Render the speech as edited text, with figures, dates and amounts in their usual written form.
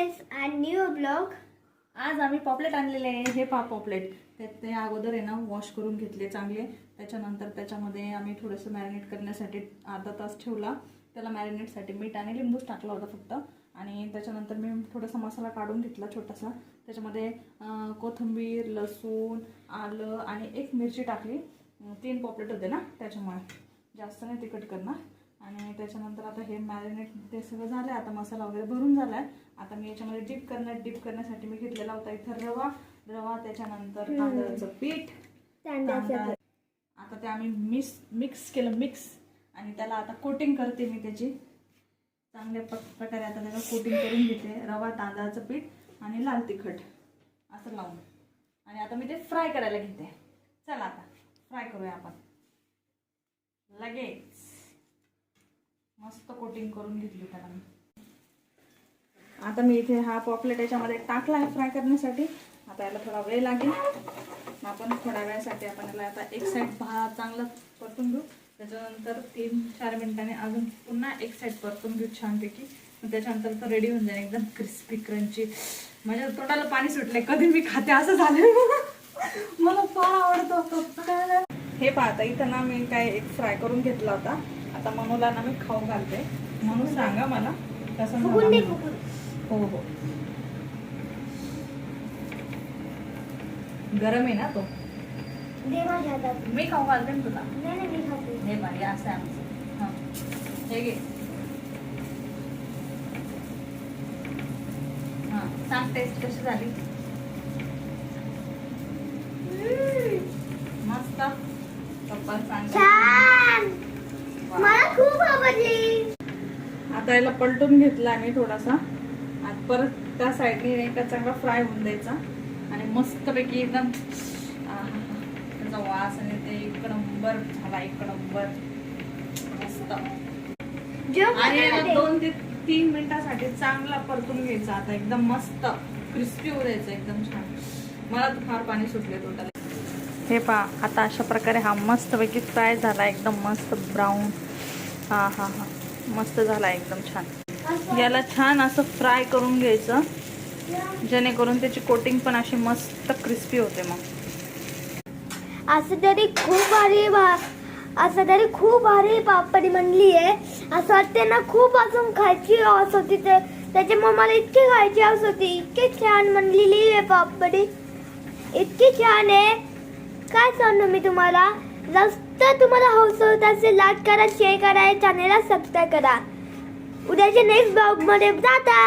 guys, and new vlog. आज आम्ही पॉपलेट आणलेले आहे. हे पा पॉपलेट ते अगोदर आहे ना वॉश करून घेतले चांगले. त्याच्यानंतर त्याच्यामध्ये आम्ही थोडंसं मॅरिनेट करण्यासाठी अर्धा तास ठेवला. त्याला मॅरिनेटसाठी मीठ आणि लिंबूच टाकला होता फक्त. आणि त्याच्यानंतर मी थोडासा मसाला काढून घेतला छोटासा. त्याच्यामध्ये कोथिंबीर, लसूण, आलं आणि एक मिरची टाकली. 3 पॉपलेट होते ना, त्याच्यामुळे जास्त नाही तिखट करणार. आणि त्याच्यानंतर आता हे मॅरिनेट ते सगळं झालं. आता मसाला वगैरे भरून झाला आहे. आता मी याच्यामध्ये डिप करण्यासाठी मी घेतलेला होता इथं रवा त्याच्यानंतर तांदळाचं पीठ. आता ते आम्ही मिक्स केलं आणि त्याला आता कोटिंग करते मी त्याची चांगल्या प्रकारे. आता त्याला कोटिंग करून घेते. रवा, तांदळाचं पीठ आणि लाल तिखट असं लावून. आणि आता मी ते फ्राय करायला घेते. चला आता फ्राय करूया आपण लगेच. मस्त कोटिंग करून घेतली त्याला मी. आता मी इथे हा पॉपलेट याच्यामध्ये टाकला आहे फ्राय करण्यासाठी. आता याला थोडा वेळ लागेल. आपण थोड्या वेळासाठी आपण याला आता एक साईड चांगला परतून घेऊ. त्याच्यानंतर 3-4 मिनिटांनी अजून पुन्हा एक साईड परतून घेऊ छानपैकी. त्याच्यानंतर तर रेडी होऊन जाईल एकदम क्रिस्पी क्रंची. माझ्या तोंडाला पाणी सुटले. कधी मी खाते असं झालं. मला फार आवडतं. हे पाहता इथं ना मी काय एक फ्राय करून घेतला होता. आता मनूला ना मी खाऊ घालते. म्हणून सांगा मला कसं झालं. हो हो, गरम आहे ना तो. मी खाऊ घालते ना तुला. हे बाई असं आहे आमचं. हां हे घे. हां सांग टेस्ट कशी झाली. मस्त. पप्पा सांग. मला खूप आवडली. आता याला पलटून घेतला आम्ही थोडासा. आता परत त्या साईडने एका चांगला फ्राय होऊन द्यायचा. आणि मस्तपैकी एकदम त्याचा वास आणि ते एक नंबर झाला. एक नंबर मस्त. आणि याला 2 ते 3 मिनिटासाठी चांगला परतून घ्यायचा. आता एकदम मस्त क्रिस्पी होऊ द्यायचं एकदम छान. मला तर फार पाणी सुटले टोटल. हे पहा आता अशा प्रकारे हा मस्तपैकी फ्राय झाला. एकदम मस्त ब्राऊन. हा हा हा मस्त झाला एकदम छान. याला छान असं फ्राय करून घ्यायचं जेणेकरून त्याची कोटिंग पण अशी मस्त क्रिस्पी होते. मग असं तरी खूप भारी पापडी बनली आहे. असं वाटते ना खूप अजून खायची आस होती. त्याच्यामुळे मला इतकी खायची आस होती. इतकी छान बनलेली आहे पापडी. इतकी छान आहे काय सांगू मी तुम्हाला. जास्त तुम्हाला हौस होत असेल लाईक करा, शेअर करा, चॅनलला सबस्क्राईब करा. उद्याच्या नेक्स्ट ब्लॉग मध्ये जाता.